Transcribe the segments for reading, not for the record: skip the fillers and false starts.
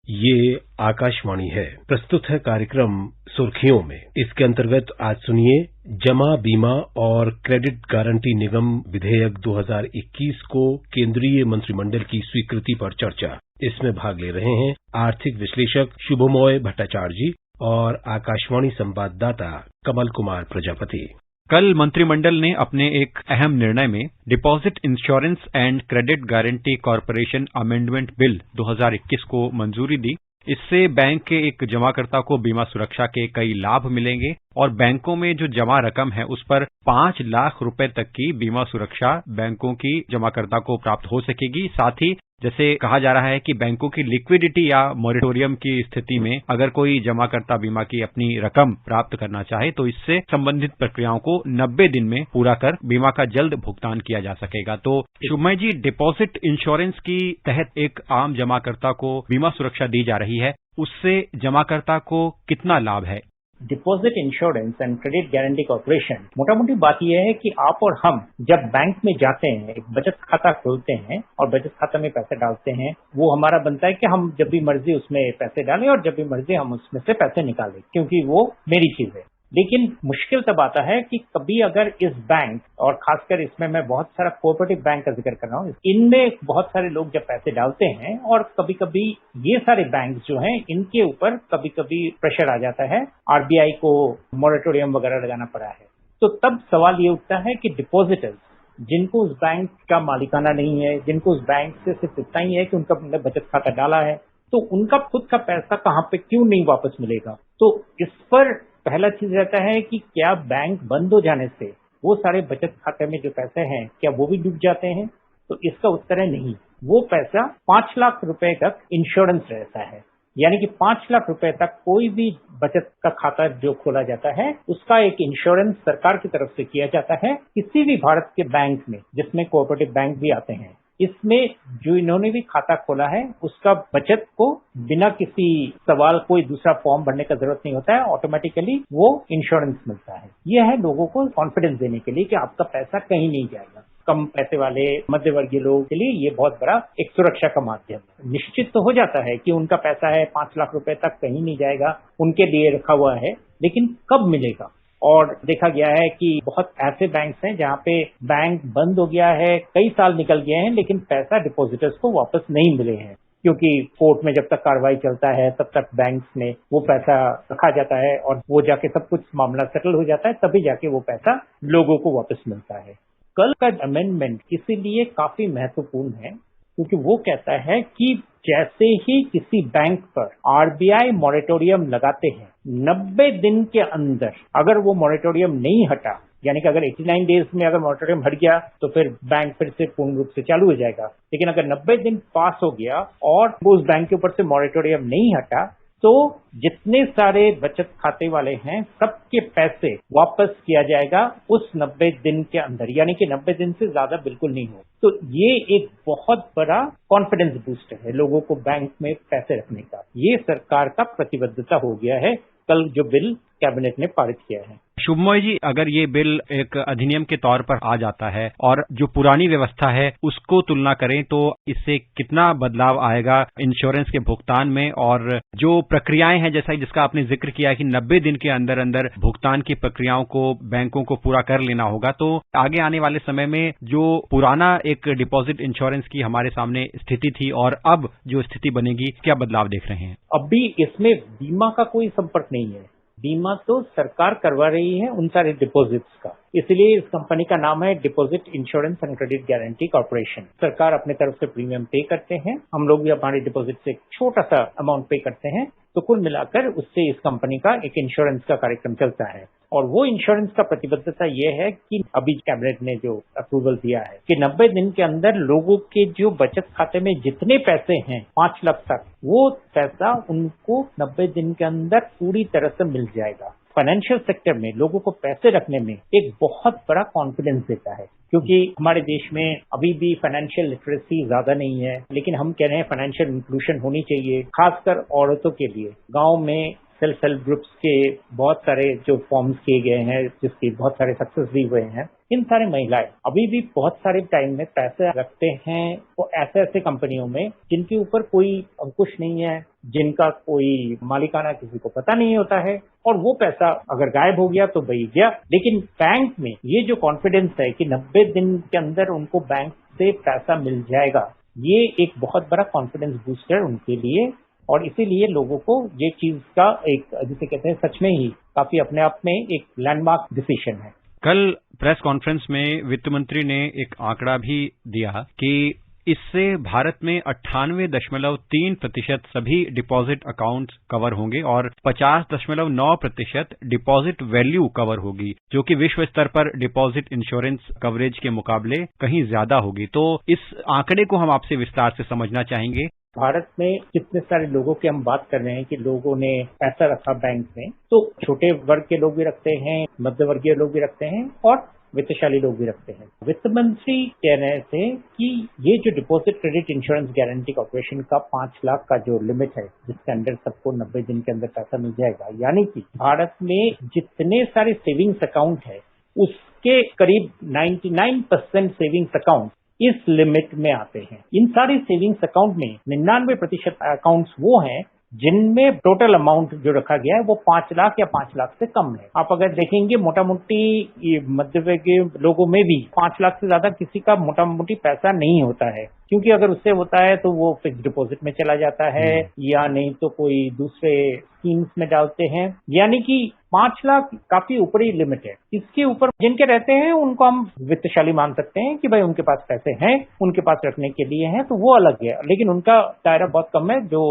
ये आकाशवाणी है। प्रस्तुत है कार्यक्रम सुर्खियों में। इसके अंतर्गत आज सुनिए जमा बीमा और क्रेडिट गारंटी निगम विधेयक 2021 को केंद्रीय मंत्रिमंडल की स्वीकृति पर चर्चा। इसमें भाग ले रहे हैं आर्थिक विश्लेषक शुभमोय भट्टाचार्य जी और आकाशवाणी संवाददाता कमल कुमार प्रजापति। कल मंत्रिमंडल ने अपने एक अहम निर्णय में deposit insurance and credit guarantee corporation amendment bill 2021 को मंजूरी दी। इससे बैंक के एक जमाकर्ता को बीमा सुरक्षा के कई लाभ मिलेंगे और बैंकों में जो जमा रकम है उस पर 5 लाख रुपए तक की बीमा सुरक्षा बैंकों की जमाकर्ता को प्राप्त हो सकेगी। साथ ही जैसे कहा जा रहा है कि बैंकों की लिक्विडिटी या मॉरिटोरियम की स्थिति में अगर कोई जमाकर्ता बीमा की अपनी रकम प्राप्त करना चाहे तो इससे संबंधित प्रक्रियाओं को 90 दिन में पूरा कर बीमा का जल्द भुगतान किया जा सकेगा। तो शुभमय जी, डिपॉजिट इंश्योरेंस की तहत एक आम जमाकर्ता को बीमा सुरक्षा दी जा रही है, उससे जमाकर्ता को कितना लाभ है? Deposit insurance and credit guarantee corporation, मोटा मोटी बात यह है कि आप और हम जब बैंक में जाते हैं, एक बचत खाता खोलते हैं और बचत खाता में पैसे डालते हैं, वो हमारा बनता है कि हम जब भी मर्जी उसमें पैसे डालें और जब भी मर्जी हम उसमें से पैसे निकालें, क्योंकि वो मेरी चीज है। लेकिन मुश्किल तब आता है कि कभी अगर इस बैंक, और खासकर इसमें मैं बहुत सारा कोऑपरेटिव बैंक का जिक्र कर रहा हूँ, इनमें बहुत सारे लोग जब पैसे डालते हैं और कभी कभी ये सारे बैंक जो हैं इनके ऊपर कभी कभी प्रेशर आ जाता है, आरबीआई को मॉरेटोरियम वगैरह लगाना पड़ा है, तो तब सवाल ये उठता है कि डिपॉजिटर्स जिनको उस बैंक का मालिकाना नहीं है, जिनको उस बैंक से सिर्फ इतना ही है कि उनका बचत खाता डाला है, तो उनका खुद का पैसा कहाँ पे क्यों नहीं वापस मिलेगा। तो इस पर पहला चीज रहता है कि क्या बैंक बंद हो जाने से वो सारे बचत खाते में जो पैसे हैं क्या वो भी डूब जाते हैं? तो इसका उत्तर है नहीं। वो पैसा 5 लाख रुपए तक इंश्योरेंस रहता है, यानी कि 5 लाख रुपए तक कोई भी बचत का खाता जो खोला जाता है उसका एक इंश्योरेंस सरकार की तरफ से किया जाता है किसी भी भारत के बैंक में, जिसमें कोऑपरेटिव बैंक भी आते हैं। इसमें जो इन्होंने भी खाता खोला है उसका बचत को बिना किसी सवाल कोई दूसरा फॉर्म भरने का जरूरत नहीं होता है, ऑटोमेटिकली वो इंश्योरेंस मिलता है। यह है लोगों को कॉन्फिडेंस देने के लिए कि आपका पैसा कहीं नहीं जाएगा। कम पैसे वाले मध्य वर्गीय लोगों के लिए ये बहुत बड़ा एक सुरक्षा का माध्यम है। निश्चित तो हो जाता है कि उनका पैसा है 5 लाख रुपए तक कहीं नहीं जाएगा, उनके लिए रखा हुआ है, लेकिन कब मिलेगा? और देखा गया है कि बहुत ऐसे बैंक्स हैं जहां पे बैंक बंद हो गया है, कई साल निकल गए हैं, लेकिन पैसा डिपॉजिटर्स को वापस नहीं मिले हैं, क्योंकि कोर्ट में जब तक कार्रवाई चलता है तब तक बैंक्स में वो पैसा रखा जाता है और वो जाके सब कुछ मामला सेटल हो जाता है, तभी जाके वो पैसा लोगों को वापस मिलता है। कल का अमेंडमेंट इसीलिए काफी महत्वपूर्ण है क्योंकि वो कहता है कि जैसे ही किसी बैंक पर आरबीआई मॉरेटोरियम लगाते हैं, 90 दिन के अंदर अगर वो मॉरेटोरियम नहीं हटा, यानी कि अगर 89 डेज में अगर मॉरेटोरियम हट गया तो फिर बैंक फिर से पूर्ण रूप से चालू हो जाएगा, लेकिन अगर 90 दिन पास हो गया और वो उस बैंक के ऊपर से मॉरेटोरियम नहीं हटा तो जितने सारे बचत खाते वाले हैं सबके पैसे वापस किया जाएगा उस 90 दिन के अंदर, यानी कि 90 दिन से ज्यादा बिल्कुल नहीं हो। तो ये एक बहुत बड़ा कॉन्फिडेंस बूस्टर है लोगों को बैंक में पैसे रखने का। ये सरकार का प्रतिबद्धता हो गया है कल जो बिल कैबिनेट ने पारित किया है। शुभमोय जी, अगर ये बिल एक अधिनियम के तौर पर आ जाता है और जो पुरानी व्यवस्था है उसको तुलना करें तो इससे कितना बदलाव आएगा इंश्योरेंस के भुगतान में, और जो प्रक्रियाएं हैं जैसा जिसका आपने जिक्र किया कि 90 दिन के अंदर अंदर भुगतान की प्रक्रियाओं को बैंकों को पूरा कर लेना होगा, तो आगे आने वाले समय में जो पुराना एक डिपॉजिट इंश्योरेंस की हमारे सामने स्थिति थी और अब जो स्थिति बनेगी, क्या बदलाव देख रहे हैं? अभी इसमें बीमा का कोई संपर्क नहीं है। बीमा तो सरकार करवा रही है उन सारे डिपॉजिट्स का, इसलिए इस कंपनी का नाम है deposit insurance and credit guarantee corporation. सरकार अपने तरफ से प्रीमियम पे करते हैं, हम लोग भी हमारे डिपॉजिट से एक छोटा सा अमाउंट पे करते हैं, तो कुल मिलाकर उससे इस कंपनी का एक इंश्योरेंस का कार्यक्रम चलता है। और वो इंश्योरेंस का प्रतिबद्धता ये है कि अभी कैबिनेट ने जो अप्रूवल दिया है कि 90 दिन के अंदर लोगों के जो बचत खाते में जितने पैसे हैं 5 लाख तक, वो पैसा उनको 90 दिन के अंदर पूरी तरह से मिल जाएगा। फाइनेंशियल सेक्टर में लोगों को पैसे रखने में एक बहुत बड़ा कॉन्फिडेंस देता है, क्योंकि हमारे देश में अभी भी फाइनेंशियल लिटरेसी ज्यादा नहीं है, लेकिन हम कह रहे हैं फाइनेंशियल इंक्लूजन होनी चाहिए, खासकर औरतों के लिए। गांव में सेल्फ हेल्प ग्रुप्स के बहुत सारे जो फॉर्म्स किए गए हैं, जिसकी बहुत सारे सक्सेस भी हुए हैं, इन सारे महिलाएं अभी भी बहुत सारे टाइम में पैसे रखते हैं वो ऐसे ऐसे कंपनियों में जिनके ऊपर कोई अंकुश नहीं है, जिनका कोई मालिकाना किसी को पता नहीं होता है, और वो पैसा अगर गायब हो गया तो बही गया। लेकिन बैंक में ये जो कॉन्फिडेंस है कि 90 दिन के अंदर उनको बैंक से पैसा मिल जाएगा, ये एक बहुत बड़ा कॉन्फिडेंस बूस्टर उनके लिए, और इसीलिए लोगों को ये चीज का एक, जिसे कहते हैं, सच में ही काफी अपने आप में एक लैंडमार्क डिसीजन है। कल प्रेस कॉन्फ्रेंस में वित्त मंत्री ने एक आंकड़ा भी दिया कि इससे भारत में 98.3% सभी डिपॉजिट अकाउंट्स कवर होंगे और 50.9% डिपॉजिट वैल्यू कवर होगी, जो कि विश्व स्तर पर डिपॉजिट इंश्योरेंस कवरेज के मुकाबले कहीं ज्यादा होगी। तो इस आंकड़े को हम आपसे विस्तार से समझना चाहेंगे। भारत में जितने सारे लोगों की हम बात कर रहे हैं कि लोगों ने पैसा रखा बैंक में, तो छोटे वर्ग के लोग भी रखते हैं, मध्य वर्गीय लोग भी रखते हैं और वित्तशाली लोग भी रखते हैं। वित्त मंत्री कह रहे थे कि ये जो deposit credit insurance guarantee corporation का 5 लाख का जो लिमिट है, जिसके अंदर सबको 90 दिन के अंदर पैसा मिल जाएगा, यानी कि भारत में जितने सारे सेविंग्स अकाउंट है उसके करीब 99% सेविंग्स अकाउंट इस लिमिट में आते हैं। इन सारी सेविंग्स अकाउंट में 99% अकाउंट्स वो हैं जिनमें टोटल अमाउंट जो रखा गया है वो 5 लाख या 5 लाख से कम है। आप अगर देखेंगे मोटा मोटी मध्यवर्गीय लोगों में भी 5 लाख से ज्यादा किसी का मोटा मोटी पैसा नहीं होता है, क्योंकि अगर उससे होता है तो वो फिक्स डिपॉजिट में चला जाता है या नहीं तो कोई दूसरे स्कीम्स में डालते हैं। यानी कि 5 लाख काफी ऊपरी लिमिट है। इसके ऊपर जिनके रहते हैं उनको हम वित्तशाली मान सकते हैं कि भाई उनके पास पैसे हैं, उनके पास रखने के लिए हैं, तो वो अलग है। लेकिन उनका दायरा बहुत कम है। जो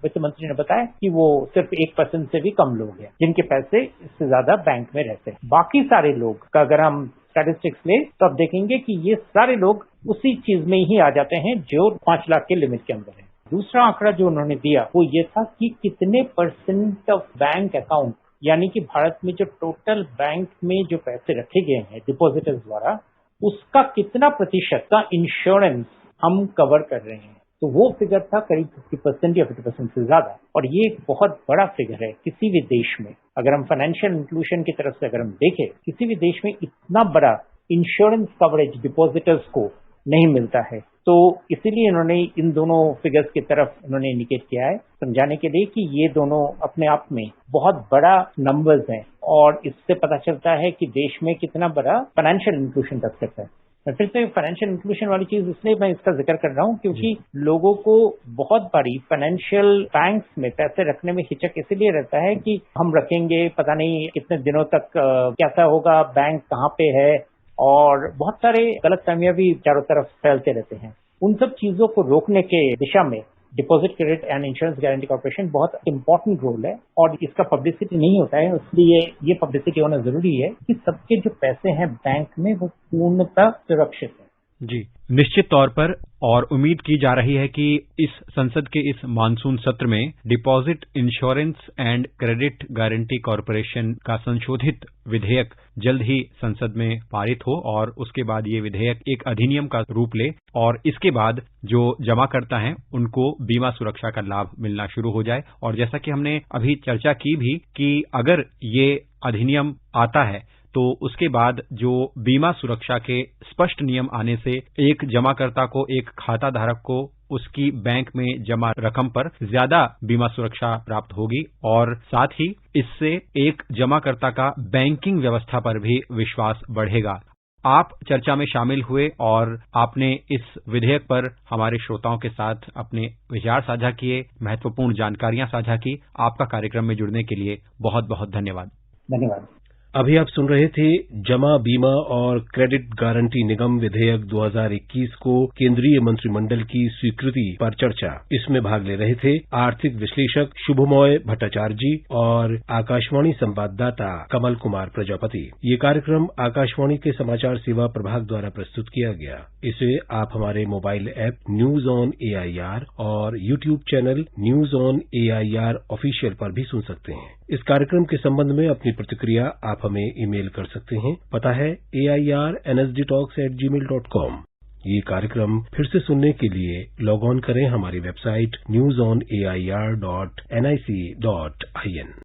वित्त मंत्री ने बताया कि वो सिर्फ 1% से भी कम लोग हैं जिनके पैसे इससे ज्यादा बैंक में रहते हैं। बाकी सारे लोग का अगर हम स्टैटिस्टिक्स ले तो आप देखेंगे कि ये सारे लोग उसी चीज में ही आ जाते हैं जो 5 लाख के लिमिट के अंदर है। दूसरा आंकड़ा जो उन्होंने दिया वो ये था कि कितने % ऑफ बैंक अकाउंट, यानी कि भारत में जो टोटल बैंक में जो पैसे रखे गए हैं डिपॉजिटर्स द्वारा, उसका कितना प्रतिशत का इंश्योरेंस हम कवर कर रहे हैं। तो वो फिगर था करीब 50% या 50% से ज्यादा, और ये एक बहुत बड़ा फिगर है किसी भी देश में। अगर हम फाइनेंशियल इंक्लूजन की तरफ से अगर हम देखें, किसी भी देश में इतना बड़ा इंश्योरेंस कवरेज डिपॉजिटर्स को नहीं मिलता है। तो इसीलिए इन्होंने इन दोनों फिगर्स की तरफ इन्होंने इंडिकेट किया है, समझाने के लिए कि ये दोनों अपने आप में बहुत बड़ा नंबर्स हैं, और इससे पता चलता है कि देश में कितना बड़ा फाइनेंशियल इंक्लूजन तक सकता है। मैं फिर से फाइनेंशियल इंक्लूजन वाली चीज इसलिए मैं इसका जिक्र कर रहा हूँ क्योंकि लोगों को बहुत बड़ी फाइनेंशियल बैंक्स में पैसे रखने में हिचक इसलिए रहता है कि हम रखेंगे, पता नहीं कितने दिनों तक कैसा होगा, बैंक कहाँ पे है, और बहुत सारे गलतफहमियां भी चारों तरफ फैलते रहते हैं। उन सब चीजों को रोकने के दिशा में deposit credit and insurance guarantee corporation बहुत इंपॉर्टेंट रोल है, और इसका पब्लिसिटी नहीं होता है, इसलिए ये पब्लिसिटी होना जरूरी है कि सबके जो पैसे हैं बैंक में वो पूर्णतः सुरक्षित है। जी, निश्चित तौर पर, और उम्मीद की जा रही है कि इस संसद के इस मानसून सत्र में deposit insurance and credit guarantee corporation का संशोधित विधेयक जल्द ही संसद में पारित हो और उसके बाद ये विधेयक एक अधिनियम का रूप ले, और इसके बाद जो जमाकर्ता हैं उनको बीमा सुरक्षा का लाभ मिलना शुरू हो जाए। और जैसा कि हमने अभी चर्चा की भी कि अगर ये अधिनियम आता है तो उसके बाद जो बीमा सुरक्षा के स्पष्ट नियम आने से एक जमाकर्ता को, एक खाता धारक को उसकी बैंक में जमा रकम पर ज्यादा बीमा सुरक्षा प्राप्त होगी, और साथ ही इससे एक जमाकर्ता का बैंकिंग व्यवस्था पर भी विश्वास बढ़ेगा। आप चर्चा में शामिल हुए और आपने इस विधेयक पर हमारे श्रोताओं के साथ अपने विचार साझा किए, महत्वपूर्ण जानकारियां साझा की। आपका कार्यक्रम में जुड़ने के लिए बहुत बहुत धन्यवाद। धन्यवाद। अभी आप सुन रहे थे जमा बीमा और क्रेडिट गारंटी निगम विधेयक 2021 को केंद्रीय मंत्रिमंडल की स्वीकृति पर चर्चा। इसमें भाग ले रहे थे आर्थिक विश्लेषक शुभमोय भट्टाचार्य जी और आकाशवाणी संवाददाता कमल कुमार प्रजापति। ये कार्यक्रम आकाशवाणी के समाचार सेवा प्रभाग द्वारा प्रस्तुत किया गया। इसे आप हमारे mobile app news on AIR और YouTube channel news on AIR official पर भी सुन सकते हैं। इस कार्यक्रम के संबंध में अपनी प्रतिक्रिया आप हमें ईमेल कर सकते हैं। पता है airnsdtalks@gmail.com। ये कार्यक्रम फिर से सुनने के लिए लॉग ऑन करें हमारी वेबसाइट newsonair.nic.in।